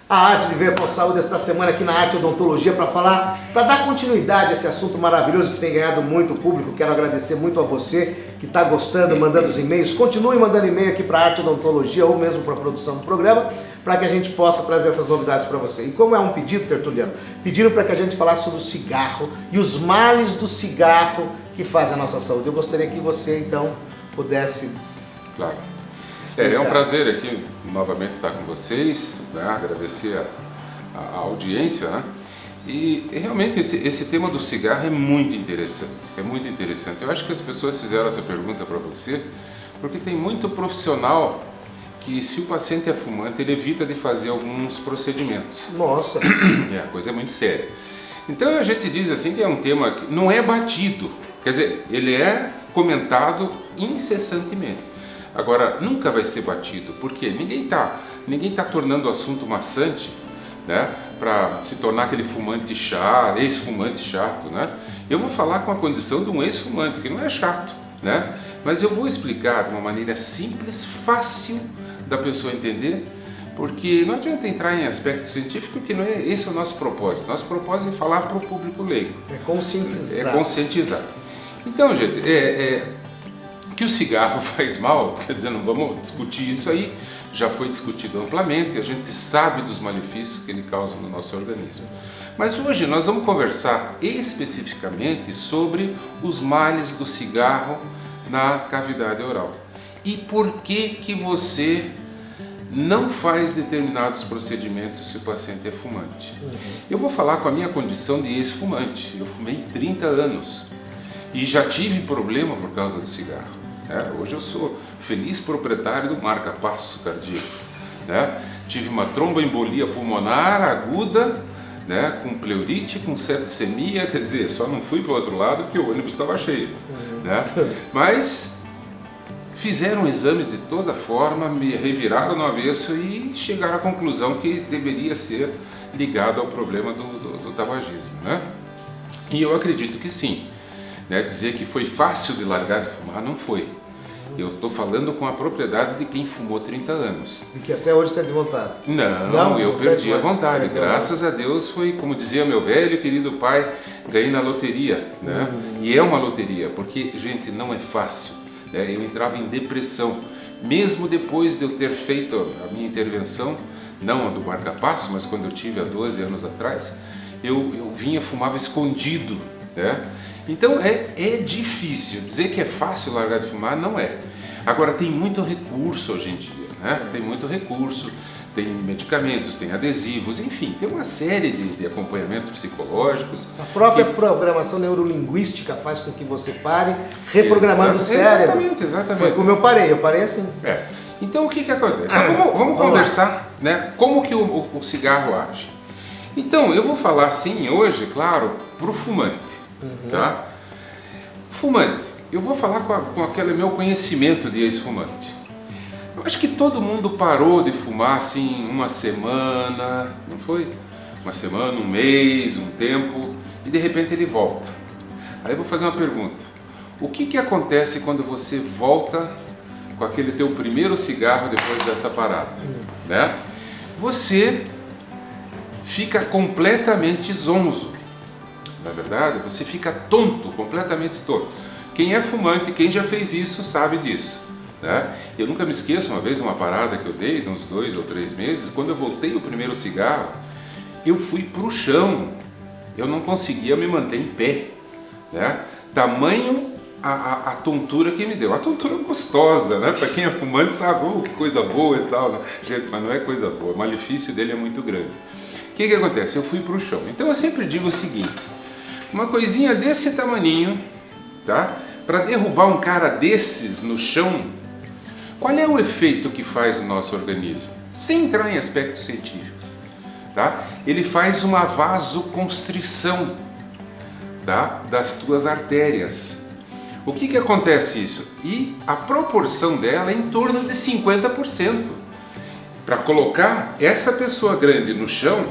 A Arte de Ver com Saúde esta semana aqui na Arte Odontologia para dar continuidade a esse assunto maravilhoso que tem ganhado muito público. Quero agradecer muito a você que está gostando, mandando os e-mails. Continue mandando e-mail aqui para a Arte Odontologia ou mesmo para a produção do programa, para que a gente possa trazer essas novidades para você. E como é um pedido, Tertuliano, pediram para que a gente falasse sobre o cigarro e os males do cigarro que fazem a nossa saúde. Eu gostaria que você, então, pudesse... Claro. É um prazer aqui novamente estar com vocês, né? Agradecer a audiência, né? E realmente esse tema do cigarro é muito interessante, Eu acho que as pessoas fizeram essa pergunta para você porque tem muito profissional que, se o paciente é fumante, ele evita de fazer alguns procedimentos. Nossa! A coisa é muito séria. Então a gente diz assim que é um tema que não é batido, quer dizer, ele é comentado incessantemente. Agora, nunca vai ser batido, porque ninguém tá tornando o assunto maçante, né, para se tornar aquele fumante chato, ex-fumante chato, né? Eu vou falar com a condição de um ex-fumante, que não é chato, né? Mas eu vou explicar de uma maneira simples, fácil da pessoa entender, porque não adianta entrar em aspecto científico, porque não é esse é o nosso propósito. Nosso propósito é falar para o público leigo. É conscientizar. É conscientizar. Então, gente, que o cigarro faz mal, quer dizer, não vamos discutir isso aí, já foi discutido amplamente, a gente sabe dos malefícios que ele causa no nosso organismo. Mas hoje nós vamos conversar especificamente sobre os males do cigarro na cavidade oral. E por que você não faz determinados procedimentos se o paciente é fumante. Eu vou falar com a minha condição de ex-fumante. Eu fumei 30 anos e já tive problema por causa do cigarro. Hoje eu sou feliz proprietário do marca-passo cardíaco. Tive uma tromboembolia pulmonar aguda, com pleurite, com septicemia, quer dizer, só não fui para o outro lado porque o ônibus estava cheio. Mas fizeram exames de toda forma, me reviraram no avesso e chegaram à conclusão que deveria ser ligado ao problema do tabagismo. E eu acredito que sim. Dizer que foi fácil de largar de fumar, não foi. Eu estou falando com a propriedade de quem fumou 30 anos. E que até hoje sente vontade? Não, eu perdi a vontade. Graças a Deus foi, como dizia meu velho querido pai, ganhei na loteria. E é uma loteria, porque, gente, não é fácil. Eu entrava em depressão. Mesmo depois de eu ter feito a minha intervenção, não a do marca-passo, mas quando eu tive há 12 anos atrás, eu fumava escondido. Então é difícil. Dizer que é fácil largar de fumar, não é. Agora tem muito recurso hoje em dia, Tem muito recurso, tem medicamentos, tem adesivos, enfim, tem uma série de acompanhamentos psicológicos. A própria programação neurolinguística faz com que você pare, reprogramando o cérebro. Exatamente. Foi como eu parei assim. Então o que acontece? Então, vamos conversar, como que o cigarro age. Então eu vou falar sim hoje, claro, para o fumante. Fumante, eu vou falar com aquele meu conhecimento de ex-fumante. Eu acho que todo mundo parou de fumar assim uma semana, não foi? Uma semana, um mês, um tempo, e de repente ele volta. Aí eu vou fazer uma pergunta. O que acontece quando você volta com aquele teu primeiro cigarro depois dessa parada? Você fica completamente zonzo. Na verdade, você fica tonto, completamente tonto. Quem é fumante, quem já fez isso, sabe disso. Eu nunca me esqueço, uma vez, uma parada que eu dei, de uns 2 ou 3 meses, quando eu voltei o primeiro cigarro, eu fui pro chão, eu não conseguia me manter em pé. Tamanho a tontura que me deu, uma tontura gostosa, para quem é fumante sabe, que coisa boa e tal. Gente, mas não é coisa boa, o malefício dele é muito grande. O que acontece? Eu fui pro chão. Então eu sempre digo o seguinte, uma coisinha desse tamaninho, para derrubar um cara desses no chão, qual é o efeito que faz no nosso organismo? Sem entrar em aspecto científico, ele faz uma vasoconstrição, das tuas artérias. O que acontece isso? E a proporção dela é em torno de 50%. Para colocar essa pessoa grande no chão,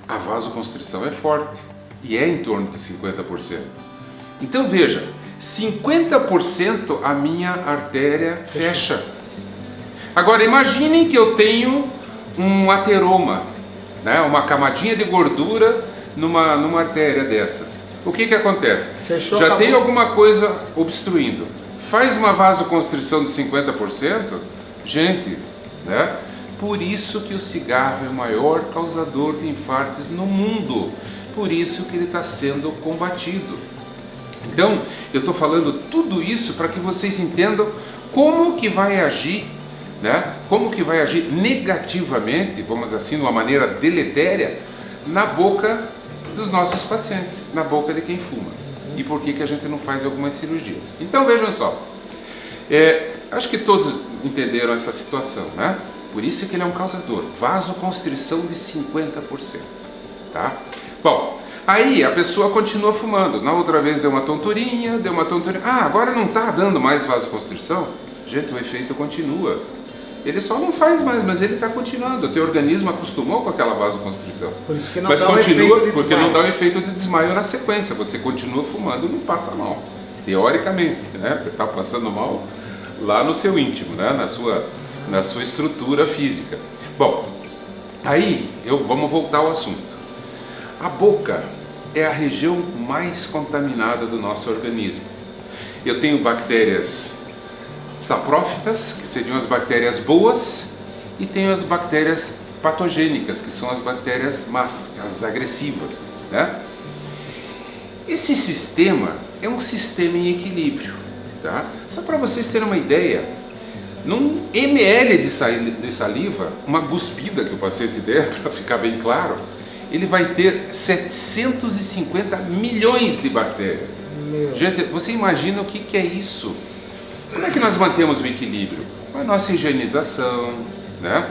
a vasoconstrição é forte. E é em torno de 50%. Então veja, 50% a minha artéria fecha. Agora imaginem que eu tenho um ateroma, né? Uma camadinha de gordura numa artéria dessas. O que acontece? Fechou, já acabou. tem alguma coisa obstruindo. Faz uma vasoconstrição de 50%, gente, né? Por isso que o cigarro é o maior causador de infartos no mundo. Por isso que ele está sendo combatido. Então, eu estou falando tudo isso para que vocês entendam como que vai agir, né? Como que vai agir negativamente, vamos assim, de uma maneira deletéria, na boca dos nossos pacientes, na boca de quem fuma. E por que a gente não faz algumas cirurgias. Então, vejam só. Acho que todos entenderam essa situação, né? Por isso que ele é um causador. Vasoconstrição de 50%. Tá? Bom, aí a pessoa continua fumando. Na outra vez deu uma tonturinha. Ah, agora não está dando mais vasoconstrição? Gente, o efeito continua. Ele só não faz mais, mas ele está continuando. O teu organismo acostumou com aquela vasoconstrição. Por isso que não mas dá continua, um efeito de porque desmaio. não dá o efeito de desmaio na sequência. Você continua fumando, não passa mal. Teoricamente, né? Você está passando mal lá no seu íntimo, né? na sua estrutura física. Bom, aí vamos voltar ao assunto. A boca é a região mais contaminada do nosso organismo. Eu tenho bactérias saprófitas, que seriam as bactérias boas, e tenho as bactérias patogênicas, que são as bactérias más, as agressivas, né? Esse sistema é um sistema em equilíbrio, tá? Só para vocês terem uma ideia, num ml de saliva, uma cuspida que o paciente der, para ficar bem claro, ele vai ter 750 milhões de bactérias. Gente, você imagina o que é isso? Como é que nós mantemos o equilíbrio? Com a nossa higienização, né?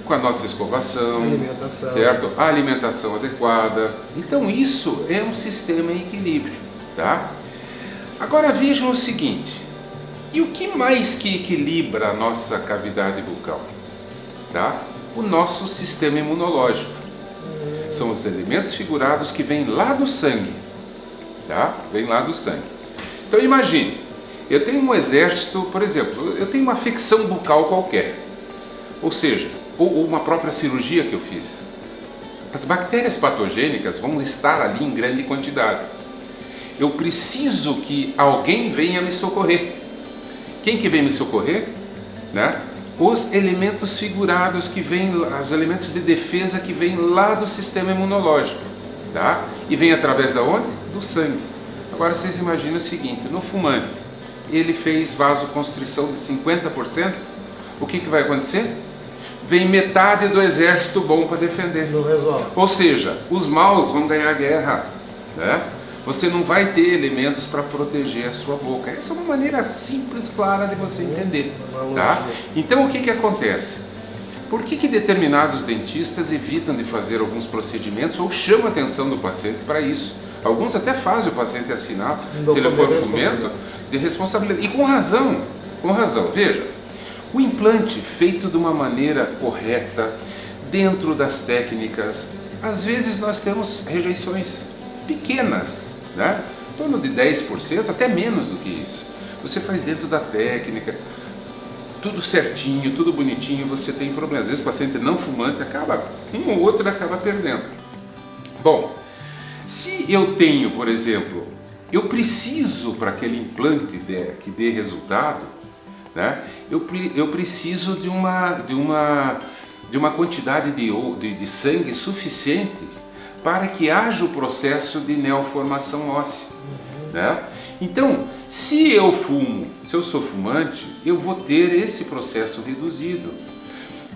Com a nossa escovação, Alimentação. certo? A alimentação adequada. Então isso é um sistema em equilíbrio, tá? Agora vejam o seguinte, e o que mais que equilibra a nossa cavidade bucal? Tá? O nosso sistema imunológico. São os elementos figurados que vêm lá do sangue, tá? Vêm lá do sangue. Então imagine, eu tenho um exército, por exemplo, eu tenho uma afecção bucal qualquer, ou seja, ou uma própria cirurgia que eu fiz. As bactérias patogênicas vão estar ali em grande quantidade. Eu preciso que alguém venha me socorrer. Quem que vem me socorrer? Né? Os elementos figurados que vêm, os elementos de defesa que vêm lá do sistema imunológico, tá? E vem através da onde? Do sangue. Agora vocês imaginam o seguinte, no fumante, ele fez vasoconstrição de 50%, o que vai acontecer? Vem metade do exército bom para defender. Não resolve. Ou seja, os maus vão ganhar guerra, né? Você não vai ter elementos para proteger a sua boca. Essa é uma maneira simples, clara de você entender, tá? Então o que acontece? Por que determinados dentistas evitam de fazer alguns procedimentos ou chamam a atenção do paciente para isso? Alguns até fazem o paciente assinar, se ele for fumento, de responsabilidade. E com razão, com razão. Veja, o implante feito de uma maneira correta, dentro das técnicas, às vezes nós temos rejeições pequenas, né? Em torno de 10%, até menos do que isso. Você faz dentro da técnica, tudo certinho, tudo bonitinho, você tem problemas. Às vezes o paciente não fumante acaba, um ou outro acaba perdendo. Bom, se eu tenho, por exemplo, eu preciso para aquele implante que dê resultado, né? Eu preciso de uma quantidade de sangue suficiente para que haja o processo de neoformação óssea, né? Então, se eu sou fumante, eu vou ter esse processo reduzido.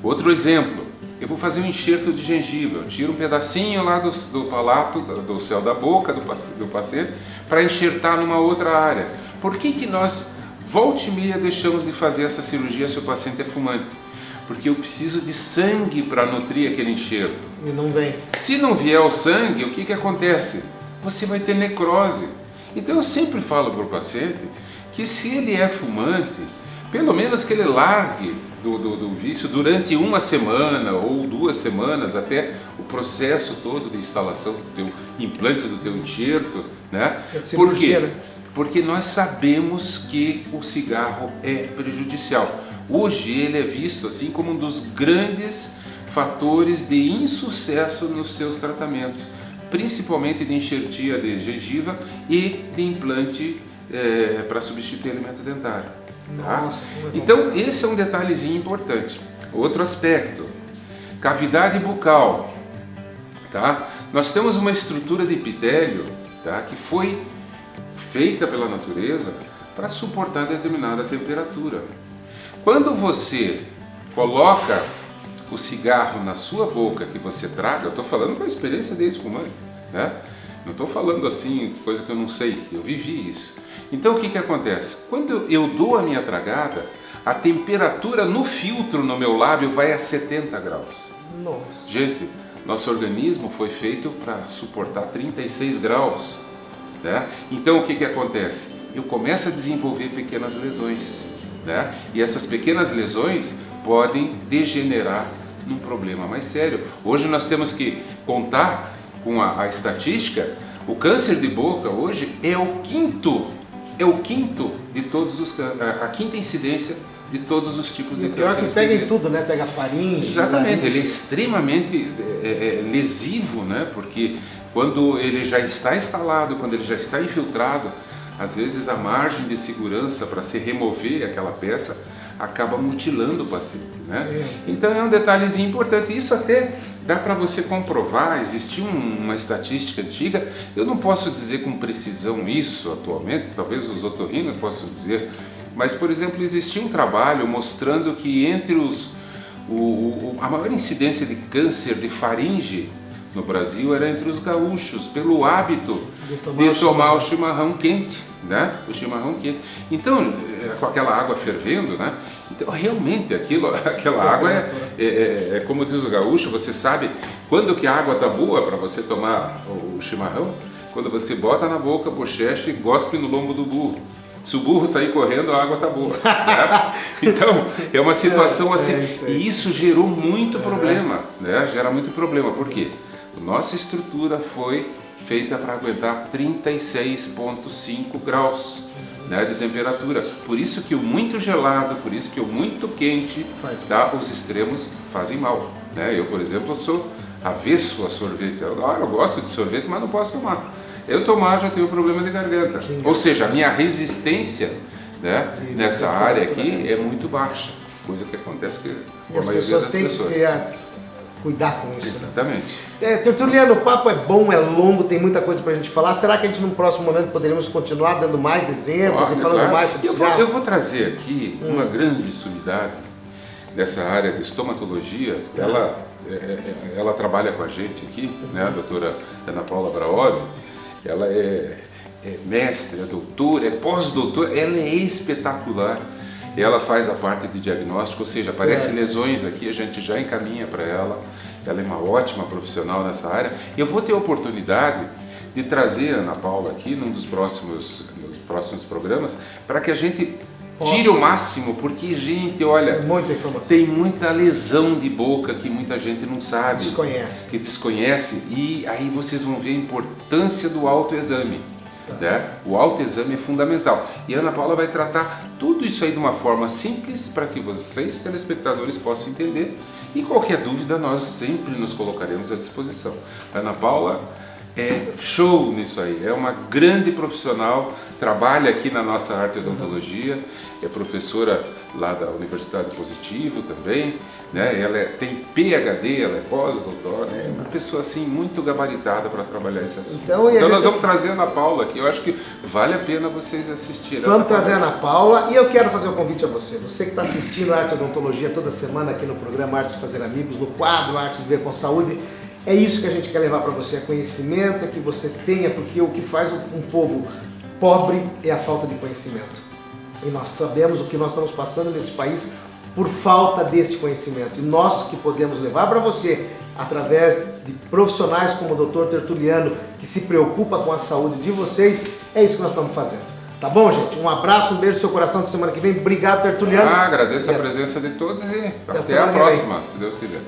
Outro exemplo, eu vou fazer um enxerto de gengiva, eu tiro um pedacinho lá do palato, do céu da boca do paciente, para enxertar numa outra área. Por que nós, volta e meia, deixamos de fazer essa cirurgia se o paciente é fumante? Porque eu preciso de sangue para nutrir aquele enxerto. E não vem. Se não vier o sangue, o que acontece? Você vai ter necrose. Então eu sempre falo para o paciente que se ele é fumante, pelo menos que ele largue do vício durante uma semana ou 2 semanas, até o processo todo de instalação do teu implante, do teu enxerto, né? Por quê? Porque nós sabemos que o cigarro é prejudicial. Hoje ele é visto assim como um dos grandes fatores de insucesso nos teus tratamentos, principalmente de enxertia de gengiva e de implante para substituir alimento dentário. Tá? Nossa, então esse é um detalhezinho importante. Outro aspecto, cavidade bucal. Tá? Nós temos uma estrutura de epitélio, tá, que foi feita pela natureza para suportar determinada temperatura. Quando você coloca o cigarro na sua boca que você traga, eu estou falando com a experiência de ex-fumante, né? Não estou falando assim, coisa que eu não sei, eu vivi isso. Então o que acontece? Quando eu dou a minha tragada, a temperatura no filtro no meu lábio vai a 70 graus. Nossa. Gente, nosso organismo foi feito para suportar 36 graus. Né? Então o que acontece? Eu começo a desenvolver pequenas lesões. Né? E essas pequenas lesões podem degenerar num problema mais sério. Hoje nós temos que contar com a estatística. O câncer de boca hoje é o quinto de todos os, a quinta incidência de todos os tipos de câncer. Pior que pega em tudo, né? Pega faringe. Exatamente, ele é extremamente lesivo, né? Porque quando ele já está instalado, quando ele já está infiltrado, às vezes a margem de segurança para se remover aquela peça acaba mutilando o paciente, né? Então é um detalhezinho importante. Isso até dá para você comprovar. Existiu uma estatística antiga, eu não posso dizer com precisão isso atualmente, talvez os otorrinos possam dizer, mas por exemplo existia um trabalho mostrando que entre a maior incidência de câncer de faringe no Brasil era entre os gaúchos, pelo hábito de tomar o chimarrão quente, né? O chimarrão quente. Então, com aquela água fervendo, né? Então, realmente, aquela água é como diz o gaúcho, você sabe quando que a água está boa para você tomar o chimarrão? Quando você bota na boca, bochecha e gospe no lombo do burro. Se o burro sair correndo, a água está boa. Né? Então, é uma situação assim. E isso gerou muito problema, né? Gera muito problema. Por quê? Nossa estrutura foi feita para aguentar 36,5 graus, né, de temperatura. Por isso que o muito gelado, por isso que o muito quente, tá, os extremos fazem mal. Né? Eu, por exemplo, sou avesso a sorvete. Eu gosto de sorvete, mas não posso tomar. Eu tomar já tenho problema de garganta. Ou seja, a minha resistência, né, nessa área aqui é muito baixa. Coisa que acontece com a maioria das pessoas. Cuidar com isso. Exatamente. Tertuliano, o papo é bom, é longo, tem muita coisa pra gente falar. Será que a gente num próximo momento poderemos continuar dando mais exemplos e falando mais sobre isso? Eu vou trazer aqui uma grande sumidade dessa área de estomatologia. Ela trabalha com a gente aqui, né, a doutora Ana Paula Braose. Ela é mestre, é doutora, é pós-doutora, ela é espetacular. Ela faz a parte de diagnóstico, ou seja, aparecem lesões aqui, a gente já encaminha para ela. Ela é uma ótima profissional nessa área. Eu vou ter a oportunidade de trazer a Ana Paula aqui nos próximos programas para que a gente tire o máximo, porque, gente, olha, muita informação. Tem muita lesão de boca que muita gente não sabe. Desconhece. E aí vocês vão ver a importância do autoexame. Né? O autoexame é fundamental. E a Ana Paula vai tratar tudo isso aí de uma forma simples para que vocês, telespectadores, possam entender. E qualquer dúvida, nós sempre nos colocaremos à disposição. A Ana Paula é show nisso aí, é uma grande profissional, trabalha aqui na nossa arte e odontologia, é professora lá da Universidade Positivo também, né? Ela tem PhD, ela é pós-doutora, é uma pessoa assim muito gabaritada para trabalhar esse assunto. Então nós vamos trazer a Ana Paula aqui, eu acho que vale a pena vocês assistirem. Vamos trazer a Ana Paula e eu quero fazer um convite a você que está assistindo a Arte e Odontologia toda semana aqui no programa Artes de Fazer Amigos, no quadro Artes de Viver com Saúde. É isso que a gente quer levar para você, é conhecimento, é que você tenha, porque o que faz um povo pobre é a falta de conhecimento. E nós sabemos o que nós estamos passando nesse país por falta desse conhecimento. E nós que podemos levar para você, através de profissionais como o Dr. Tertuliano, que se preocupa com a saúde de vocês, é isso que nós estamos fazendo. Tá bom, gente? Um abraço, um beijo no seu coração de semana que vem. Obrigado, Tertuliano. Agradeço a presença de todos e até a próxima, se Deus quiser.